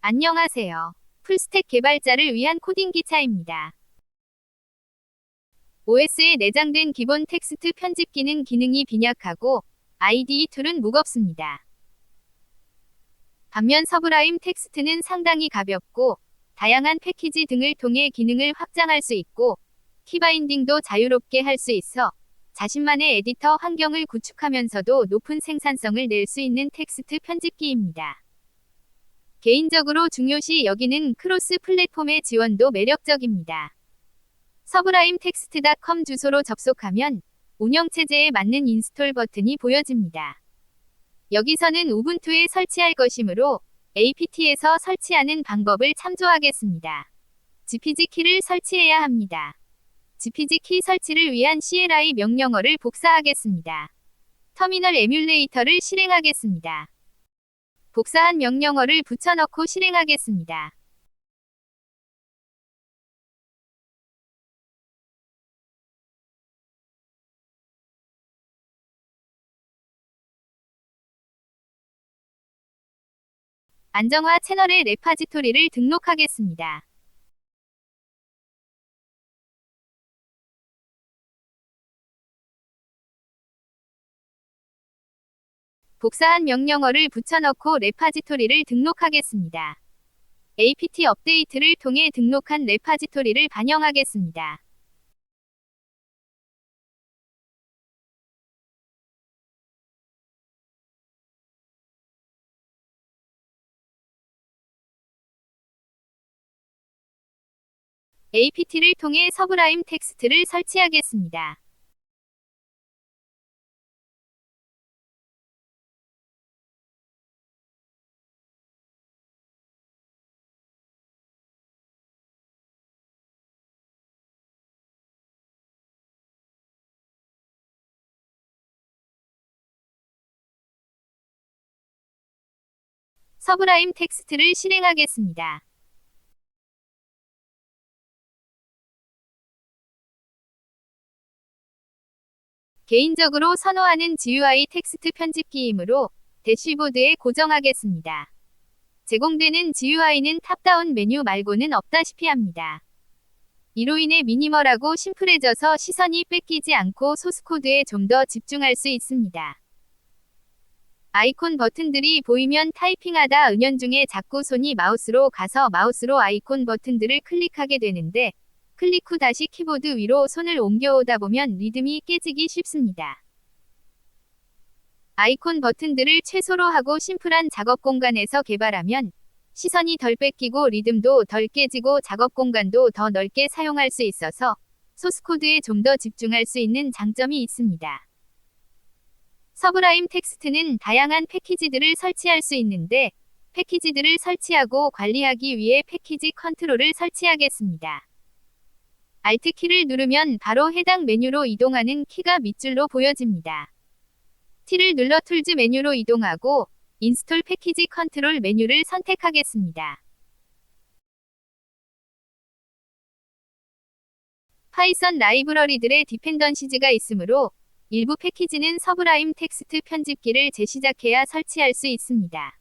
안녕하세요. 풀스택 개발자를 위한 코딩 기차입니다. OS에 내장된 기본 텍스트 편집기는 기능이 빈약하고 IDE 툴은 무겁습니다. 반면 서브라임 텍스트는 상당히 가볍고 다양한 패키지 등을 통해 기능을 확장할 수 있고 키바인딩도 자유롭게 할 수 있어 자신만의 에디터 환경을 구축하면서도 높은 생산성을 낼 수 있는 텍스트 편집기입니다. 개인적으로 중요시 여기는 크로스 플랫폼의 지원도 매력적입니다. 서브라임텍스트.com 주소로 접속하면 운영체제에 맞는 인스톨 버튼이 보여집니다. 여기서는 우분투에 설치할 것이므로 apt에서 설치하는 방법을 참조하겠습니다. gpg 키를 설치해야 합니다. gpg 키 설치를 위한 CLI 명령어를 복사하겠습니다. 터미널 에뮬레이터를 실행하겠습니다. 복사한 명령어를 붙여넣고 실행하겠습니다. 안정화 채널의 레파지토리를 등록하겠습니다. 복사한 명령어를 붙여넣고 레파지토리를 등록하겠습니다. apt 업데이트를 통해 등록한 레파지토리를 반영하겠습니다. apt를 통해 서브라임 텍스트를 설치하겠습니다. 서브라임 텍스트를 실행하겠습니다. 개인적으로 선호하는 GUI 텍스트 편집기이므로 대시보드에 고정하겠습니다. 제공되는 GUI는 탑다운 메뉴 말고는 없다시피 합니다. 이로 인해 미니멀하고 심플해져서 시선이 뺏기지 않고 소스코드에 좀 더 집중할 수 있습니다. 아이콘 버튼들이 보이면 타이핑하다 은연중에 자꾸 손이 마우스로 가서 마우스로 아이콘 버튼들을 클릭하게 되는데 클릭 후 다시 키보드 위로 손을 옮겨오다 보면 리듬이 깨지기 쉽습니다. 아이콘 버튼들을 최소로 하고 심플한 작업 공간에서 개발하면 시선이 덜 뺏기고 리듬도 덜 깨지고 작업 공간도 더 넓게 사용할 수 있어서 소스코드에 좀 더 집중할 수 있는 장점이 있습니다. 서브라임 텍스트는 다양한 패키지들을 설치할 수 있는데 패키지들을 설치하고 관리하기 위해 패키지 컨트롤을 설치하겠습니다. Alt키를 누르면 바로 해당 메뉴로 이동하는 키가 밑줄로 보여집니다. T를 눌러 툴즈 메뉴로 이동하고 인스톨 패키지 컨트롤 메뉴를 선택하겠습니다. 파이썬 라이브러리들의 디펜던시즈가 있으므로 일부 패키지는 서브라임 텍스트 편집기를 재시작해야 설치할 수 있습니다.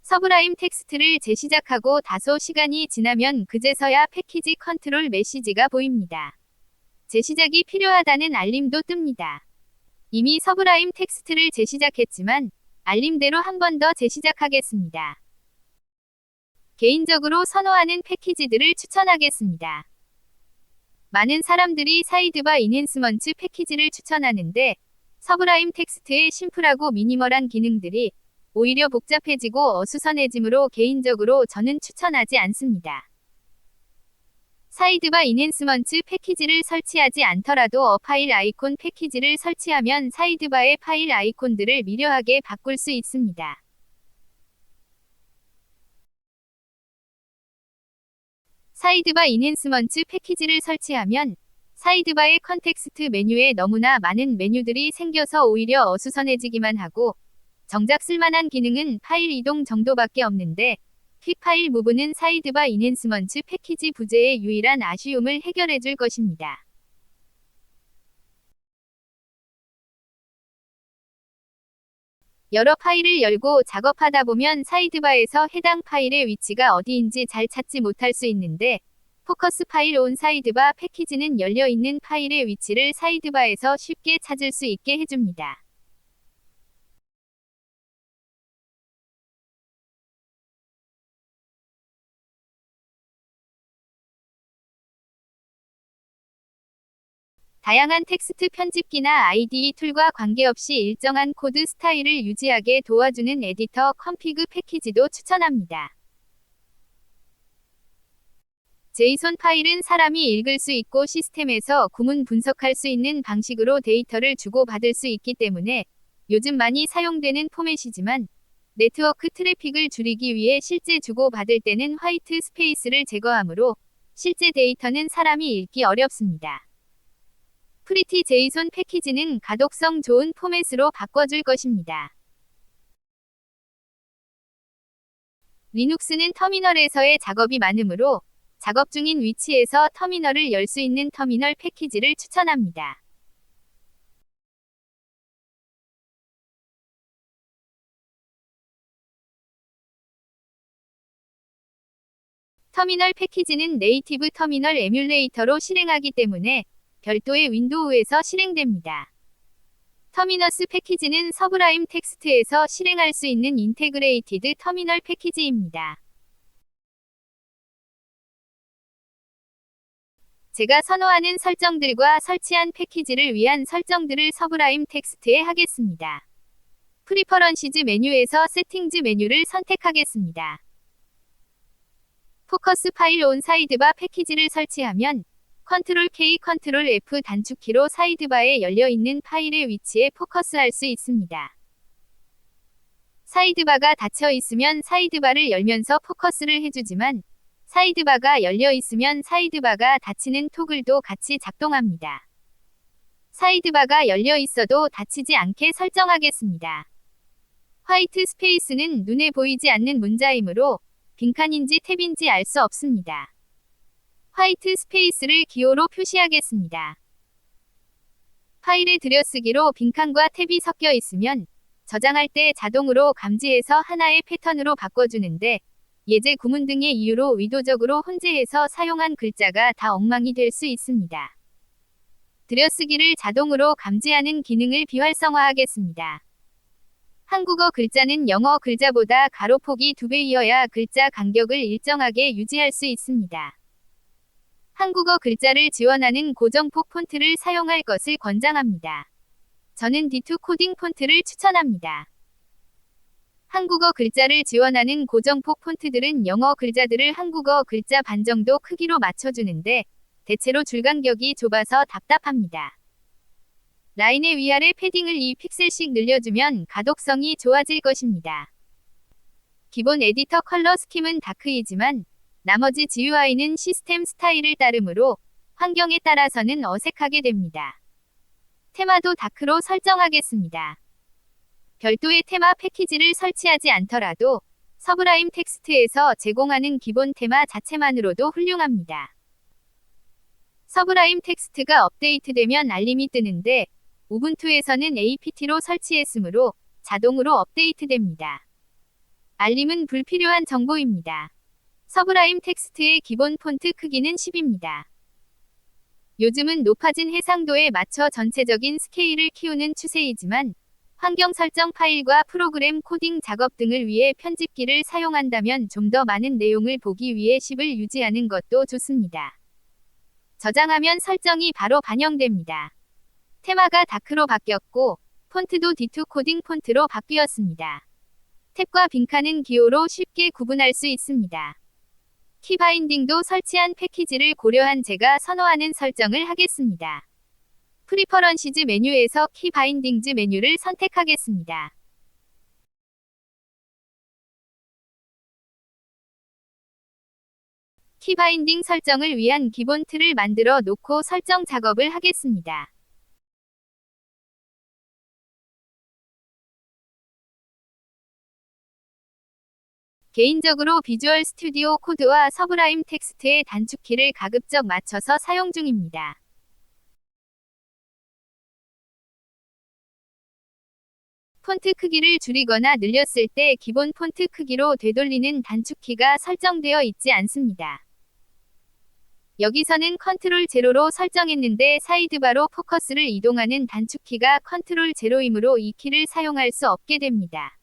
서브라임 텍스트를 재시작하고 다소 시간이 지나면 그제서야 패키지 컨트롤 메시지가 보입니다. 재시작이 필요하다는 알림도 뜹니다. 이미 서브라임 텍스트를 재시작했지만 알림대로 한 번 더 재시작하겠습니다. 개인적으로 선호하는 패키지들을 추천하겠습니다. 많은 사람들이 사이드바 인핸스먼트 패키지를 추천하는데 서브라임 텍스트의 심플하고 미니멀한 기능들이 오히려 복잡해지고 어수선해지므로 개인적으로 저는 추천하지 않습니다. 사이드바 인핸스먼트 패키지를 설치하지 않더라도 어파일 아이콘 패키지를 설치하면 사이드바의 파일 아이콘들을 미려하게 바꿀 수 있습니다. 사이드바 인핸스먼트 패키지를 설치하면 사이드바의 컨텍스트 메뉴에 너무나 많은 메뉴들이 생겨서 오히려 어수선해지기만 하고 정작 쓸만한 기능은 파일 이동 정도밖에 없는데 퀵 파일 무브는 사이드바 인핸스먼트 패키지 부재의 유일한 아쉬움을 해결해줄 것입니다. 여러 파일을 열고 작업하다 보면 사이드바에서 해당 파일의 위치가 어디인지 잘 찾지 못할 수 있는데, 포커스 파일 온 사이드바 패키지는 열려있는 파일의 위치를 사이드바에서 쉽게 찾을 수 있게 해줍니다. 다양한 텍스트 편집기나 IDE 툴과 관계없이 일정한 코드 스타일을 유지하게 도와주는 에디터 컴피그 패키지도 추천합니다. 제이손 파일은 사람이 읽을 수 있고 시스템에서 구문 분석할 수 있는 방식으로 데이터를 주고받을 수 있기 때문에 요즘 많이 사용되는 포맷이지만, 네트워크 트래픽을 줄이기 위해 실제 주고받을 때는 화이트 스페이스를 제거하므로 실제 데이터는 사람이 읽기 어렵습니다. 프리티 제이손 패키지는 가독성 좋은 포맷으로 바꿔줄 것입니다. 리눅스는 터미널에서의 작업이 많으므로 작업 중인 위치에서 터미널을 열 수 있는 터미널 패키지를 추천합니다. 터미널 패키지는 네이티브 터미널 에뮬레이터로 실행하기 때문에 별도의 윈도우에서 실행됩니다. 터미너스 패키지는 서브라임 텍스트에서 실행할 수 있는 인테그레이티드 터미널 패키지입니다. 제가 선호하는 설정들과 설치한 패키지를 위한 설정들을 서브라임 텍스트에 하겠습니다. 프리퍼런시즈 메뉴에서 세팅즈 메뉴를 선택하겠습니다. 포커스 파일 온 사이드바 패키지를 설치하면 컨트롤 K, 컨트롤 F 단축키로 사이드바에 열려있는 파일의 위치에 포커스할 수 있습니다. 사이드바가 닫혀 있으면 사이드바를 열면서 포커스를 해주지만, 사이드바가 열려 있으면 사이드바가 닫히는 토글도 같이 작동합니다. 사이드바가 열려 있어도 닫히지 않게 설정하겠습니다. 화이트 스페이스는 눈에 보이지 않는 문자이므로 빈칸인지 탭인지 알 수 없습니다. 화이트 스페이스를 기호로 표시하겠습니다. 파일을 들여쓰기로 빈칸과 탭이 섞여 있으면 저장할 때 자동으로 감지해서 하나의 패턴으로 바꿔주는데, 예제 구문 등의 이유로 의도적으로 혼재해서 사용한 글자가 다 엉망이 될 수 있습니다. 들여쓰기를 자동으로 감지하는 기능을 비활성화하겠습니다. 한국어 글자는 영어 글자보다 가로폭이 2배이어야 글자 간격을 일정하게 유지할 수 있습니다. 한국어 글자를 지원하는 고정폭 폰트를 사용할 것을 권장합니다. 저는 D2 코딩 폰트를 추천합니다. 한국어 글자를 지원하는 고정폭 폰트들은 영어 글자들을 한국어 글자 반 정도 크기로 맞춰주는데, 대체로 줄 간격이 좁아서 답답합니다. 라인의 위아래 패딩을 2픽셀씩 늘려주면 가독성이 좋아질 것입니다. 기본 에디터 컬러 스킴은 다크이지만 나머지 GUI는 시스템 스타일을 따르므로 환경에 따라서는 어색하게 됩니다. 테마도 다크로 설정하겠습니다. 별도의 테마 패키지를 설치하지 않더라도 서브라임 텍스트에서 제공하는 기본 테마 자체만으로도 훌륭합니다. 서브라임 텍스트가 업데이트되면 알림이 뜨는데, 우분투에서는 APT로 설치했으므로 자동으로 업데이트됩니다. 알림은 불필요한 정보입니다. 서브라임 텍스트의 기본 폰트 크기는 10입니다. 요즘은 높아진 해상도에 맞춰 전체적인 스케일을 키우는 추세이지만, 환경 설정 파일과 프로그램 코딩 작업 등을 위해 편집기를 사용한다면 좀 더 많은 내용을 보기 위해 10을 유지하는 것도 좋습니다. 저장하면 설정이 바로 반영됩니다. 테마가 다크로 바뀌었고, 폰트도 D2 코딩 폰트로 바뀌었습니다. 탭과 빈칸은 기호로 쉽게 구분할 수 있습니다. 키바인딩도 설치한 패키지를 고려한 제가 선호하는 설정을 하겠습니다. 프리퍼런시즈 메뉴에서 키바인딩즈 메뉴를 선택하겠습니다. 키바인딩 설정을 위한 기본 틀을 만들어 놓고 설정 작업을 하겠습니다. 개인적으로 비주얼 스튜디오 코드와 서브라임 텍스트의 단축키를 가급적 맞춰서 사용 중입니다. 폰트 크기를 줄이거나 늘렸을 때 기본 폰트 크기로 되돌리는 단축키가 설정되어 있지 않습니다. 여기서는 컨트롤 제로로 설정했는데 사이드바로 포커스를 이동하는 단축키가 컨트롤 제로이므로 이 키를 사용할 수 없게 됩니다.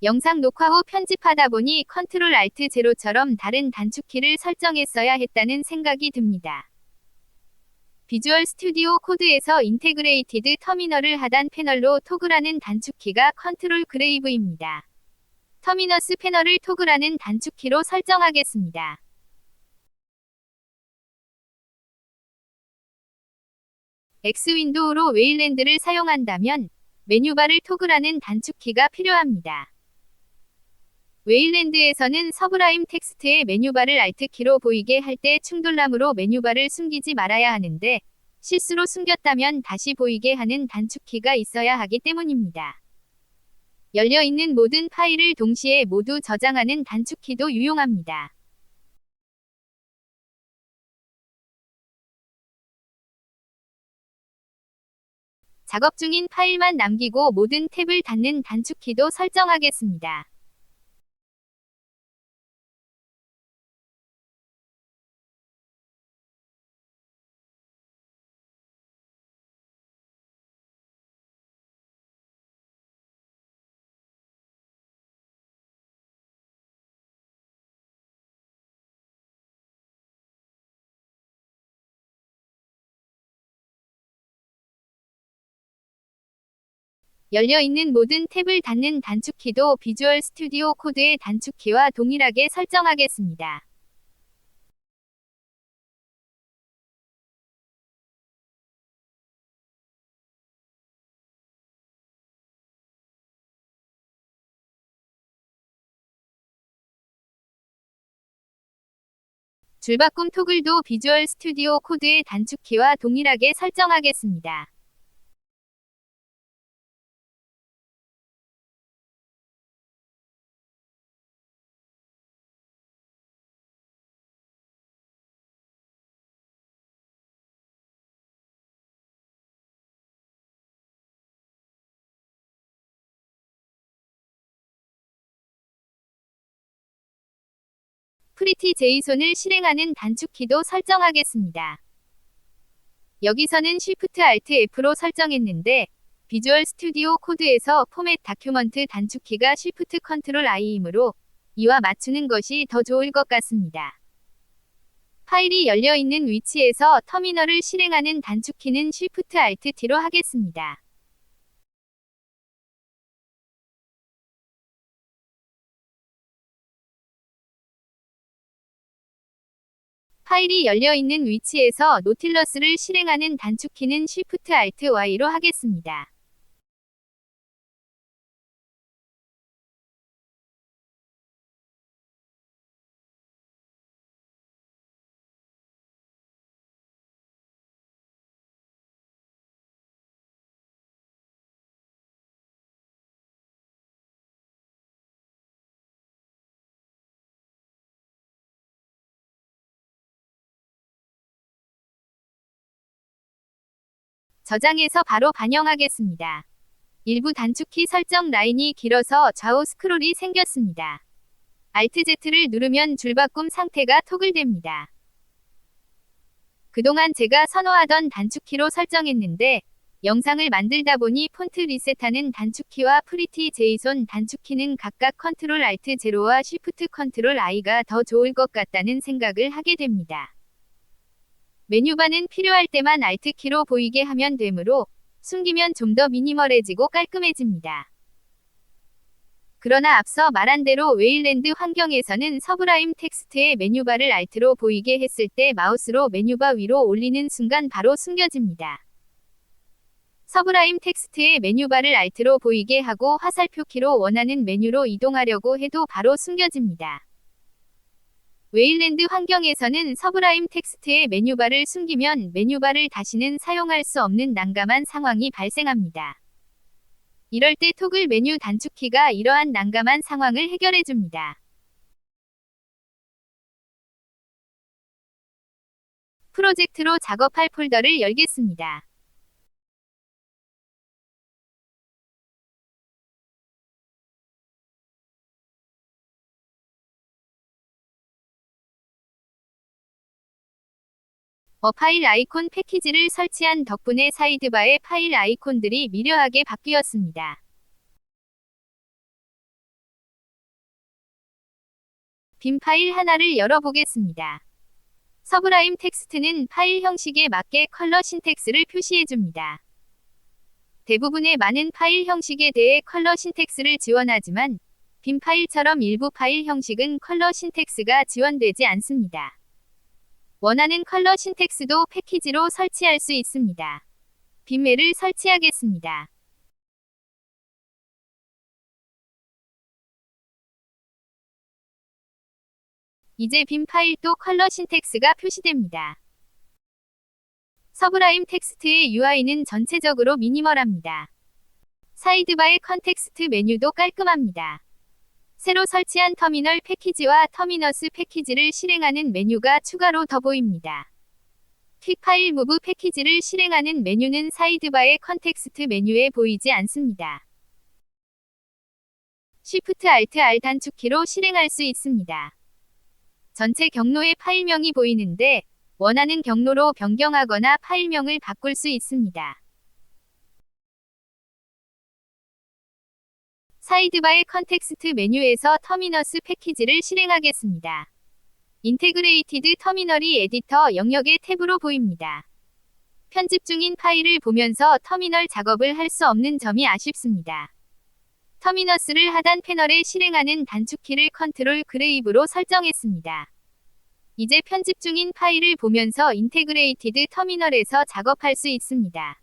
영상 녹화 후 편집하다 보니 컨트롤 알트 제로처럼 다른 단축키를 설정했어야 했다는 생각이 듭니다. 비주얼 스튜디오 코드에서 인테그레이티드 터미널을 하단 패널로 토글하는 단축키가 컨트롤 그레이브입니다. 터미너스 패널을 토글하는 단축키로 설정하겠습니다. X 윈도우로 웨일랜드를 사용한다면 메뉴바를 토글하는 단축키가 필요합니다. 웨일랜드에서는 서브라임 텍스트의 메뉴바를 알트키로 보이게 할 때 충돌남으로 메뉴바를 숨기지 말아야 하는데 실수로 숨겼다면 다시 보이게 하는 단축키가 있어야 하기 때문입니다. 열려있는 모든 파일을 동시에 모두 저장하는 단축키도 유용합니다. 작업 중인 파일만 남기고 모든 탭을 닫는 단축키도 설정하겠습니다. 열려있는 모든 탭을 닫는 단축키도 비주얼 스튜디오 코드의 단축키와 동일하게 설정하겠습니다. 줄바꿈 토글도 비주얼 스튜디오 코드의 단축키와 동일하게 설정하겠습니다. 프리티 제이손을 실행하는 단축키도 설정하겠습니다. 여기서는 Shift Alt F로 설정했는데 비주얼 스튜디오 코드에서 포맷 다큐먼트 단축키가 Shift Ctrl I이므로 이와 맞추는 것이 더 좋을 것 같습니다. 파일이 열려있는 위치에서 터미널을 실행하는 단축키는 Shift Alt T로 하겠습니다. 파일이 열려있는 위치에서 노틸러스를 실행하는 단축키는 Shift Alt Y로 하겠습니다. 저장해서 바로 반영하겠습니다. 일부 단축키 설정 라인이 길어서 좌우 스크롤이 생겼습니다. Alt Z를 누르면 줄바꿈 상태가 토글됩니다. 그동안 제가 선호하던 단축키로 설정했는데 영상을 만들다 보니 폰트 리셋하는 단축키와 프리티 제이손 단축키는 각각 Ctrl Alt 제로와 Shift Ctrl I가 더 좋을 것 같다는 생각을 하게 됩니다. 메뉴바는 필요할 때만 Alt키로 보이게 하면 되므로 숨기면 좀 더 미니멀해지고 깔끔해집니다. 그러나 앞서 말한 대로 웨일랜드 환경에서는 서브라임 텍스트의 메뉴바를 Alt로 보이게 했을 때 마우스로 메뉴바 위로 올리는 순간 바로 숨겨집니다. 서브라임 텍스트의 메뉴바를 Alt로 보이게 하고 화살표 키로 원하는 메뉴로 이동하려고 해도 바로 숨겨집니다. 웨일랜드 환경에서는 서브라임 텍스트의 메뉴바를 숨기면 메뉴바를 다시는 사용할 수 없는 난감한 상황이 발생합니다. 이럴 때 토글 메뉴 단축키가 이러한 난감한 상황을 해결해줍니다. 프로젝트로 작업할 폴더를 열겠습니다. 파일 아이콘 패키지를 설치한 덕분에 사이드바의 파일 아이콘들이 미려하게 바뀌었습니다. 빈 파일 하나를 열어보겠습니다. 서브라임 텍스트는 파일 형식에 맞게 컬러 신텍스를 표시해줍니다. 대부분의 많은 파일 형식에 대해 컬러 신텍스를 지원하지만 빈 파일처럼 일부 파일 형식은 컬러 신텍스가 지원되지 않습니다. 원하는 컬러 신텍스도 패키지로 설치할 수 있습니다. 빈매를 설치하겠습니다. 이제 빈 파일도 컬러 신텍스가 표시됩니다. 서브라임 텍스트의 UI는 전체적으로 미니멀합니다. 사이드바의 컨텍스트 메뉴도 깔끔합니다. 새로 설치한 터미널 패키지와 터미너스 패키지를 실행하는 메뉴가 추가로 더 보입니다. 퀵 파일 무브 패키지를 실행하는 메뉴는 사이드바의 컨텍스트 메뉴에 보이지 않습니다. Shift Alt R 단축키로 실행할 수 있습니다. 전체 경로의 파일명이 보이는데 원하는 경로로 변경하거나 파일명을 바꿀 수 있습니다. 사이드바의 컨텍스트 메뉴에서 터미너스 패키지를 실행하겠습니다. 인테그레이티드 터미널이 에디터 영역의 탭으로 보입니다. 편집 중인 파일을 보면서 터미널 작업을 할 수 없는 점이 아쉽습니다. 터미너스를 하단 패널에 실행하는 단축키를 컨트롤 그레이브로 설정했습니다. 이제 편집 중인 파일을 보면서 인테그레이티드 터미널에서 작업할 수 있습니다.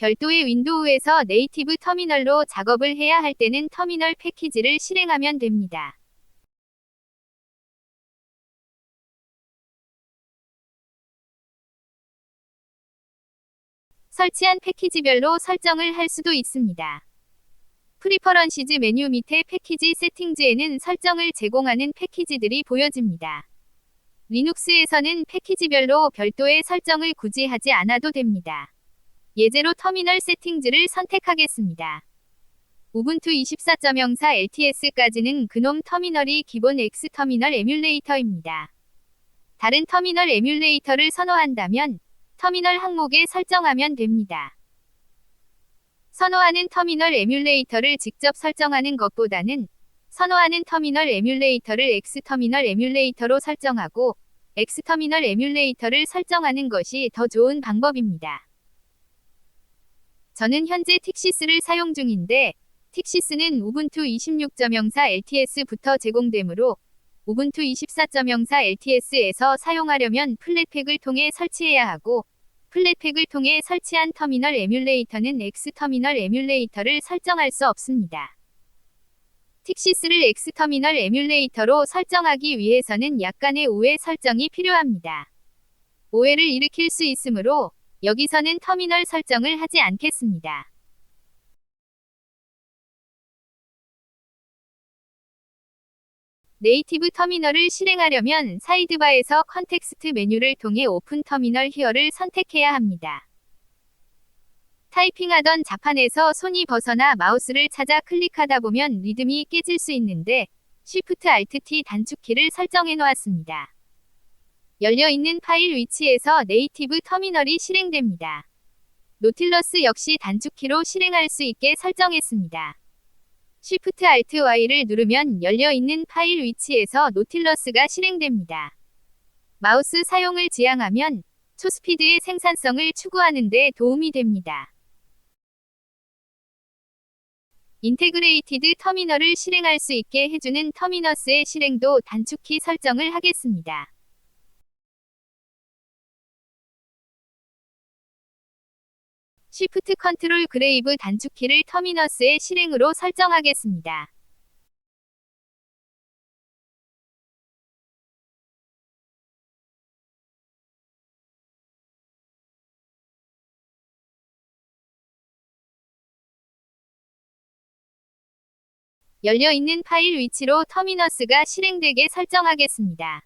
별도의 윈도우에서 네이티브 터미널로 작업을 해야 할 때는 터미널 패키지를 실행하면 됩니다. 설치한 패키지별로 설정을 할 수도 있습니다. 프리퍼런시즈 메뉴 밑에 패키지 세팅즈에는 설정을 제공하는 패키지들이 보여집니다. 리눅스에서는 패키지별로 별도의 설정을 굳이 하지 않아도 됩니다. 예제로 터미널 세팅즈를 선택하겠습니다. 우분투 24.04 LTS까지는 그놈 터미널이 기본 X터미널 에뮬레이터입니다. 다른 터미널 에뮬레이터를 선호한다면 터미널 항목에 설정하면 됩니다. 선호하는 터미널 에뮬레이터를 직접 설정하는 것보다는 선호하는 터미널 에뮬레이터를 X터미널 에뮬레이터로 설정하고 X터미널 에뮬레이터를 설정하는 것이 더 좋은 방법입니다. 저는 현재 틱시스를 사용 중인데 틱시스는 우분투 26.04 LTS부터 제공되므로 우분투 24.04 LTS에서 사용하려면 플랫팩을 통해 설치해야 하고 플랫팩을 통해 설치한 터미널 에뮬레이터는 X터미널 에뮬레이터를 설정할 수 없습니다. 틱시스를 X터미널 에뮬레이터로 설정하기 위해서는 약간의 오해 설정이 필요합니다. 오해를 일으킬 수 있으므로 여기서는 터미널 설정을 하지 않겠습니다. 네이티브 터미널을 실행하려면 사이드바에서 컨텍스트 메뉴를 통해 오픈 터미널 히어를 선택해야 합니다. 타이핑하던 자판에서 손이 벗어나 마우스를 찾아 클릭하다 보면 리듬이 깨질 수 있는데 Shift Alt T 단축키를 설정해 놓았습니다. 열려있는 파일 위치에서 네이티브 터미널이 실행됩니다. 노틸러스 역시 단축키로 실행할 수 있게 설정했습니다. Shift Alt Y를 누르면 열려있는 파일 위치에서 노틸러스가 실행됩니다. 마우스 사용을 지향하면 초스피드의 생산성을 추구하는 데 도움이 됩니다. 인테그레이티드 터미널을 실행할 수 있게 해주는 터미너스의 실행도 단축키 설정을 하겠습니다. Shift Ctrl 그레이브 단축키를 터미너스의 실행으로 설정하겠습니다. 열려있는 파일 위치로 터미너스가 실행되게 설정하겠습니다.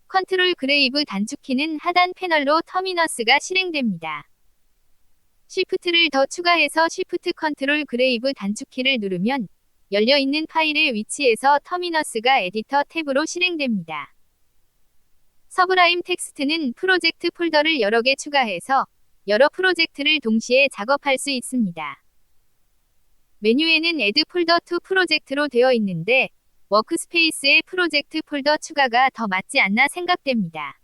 컨트롤 그레이브 단축키는 하단 패널로 터미너스가 실행됩니다. 쉬프트를 더 추가해서 쉬프트 컨트롤 그레이브 단축키를 누르면 열려있는 파일의 위치에서 터미너스가 에디터 탭으로 실행됩니다. 서브라임 텍스트는 프로젝트 폴더를 여러 개 추가해서 여러 프로젝트를 동시에 작업할 수 있습니다. 메뉴에는 Add Folder to Project로 되어 있는데 워크스페이스에 프로젝트 폴더 추가가 더 맞지 않나 생각됩니다.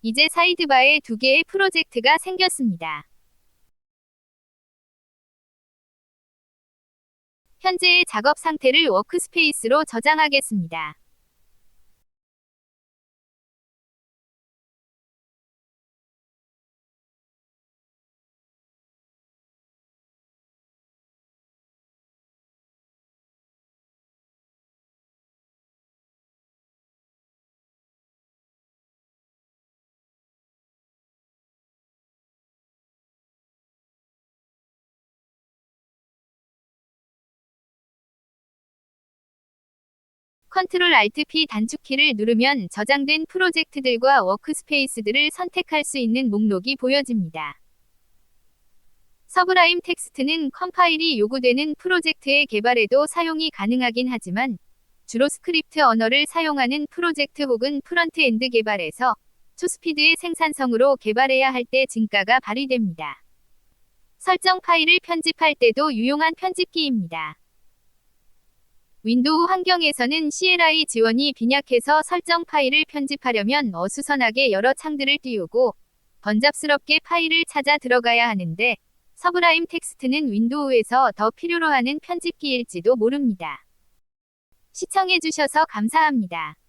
이제 사이드바에 두 개의 프로젝트가 생겼습니다. 현재의 작업 상태를 워크스페이스로 저장하겠습니다. 컨트롤 알트 P 단축키를 누르면 저장된 프로젝트들과 워크스페이스들을 선택할 수 있는 목록이 보여집니다. 서브라임 텍스트는 컴파일이 요구되는 프로젝트의 개발에도 사용이 가능하긴 하지만 주로 스크립트 언어를 사용하는 프로젝트 혹은 프런트엔드 개발에서 초스피드의 생산성으로 개발해야 할 때 진가가 발휘됩니다. 설정 파일을 편집할 때도 유용한 편집기입니다. 윈도우 환경에서는 CLI 지원이 빈약해서 설정 파일을 편집하려면 어수선하게 여러 창들을 띄우고 번잡스럽게 파일을 찾아 들어가야 하는데 서브라임 텍스트는 윈도우에서 더 필요로 하는 편집기일지도 모릅니다. 시청해주셔서 감사합니다.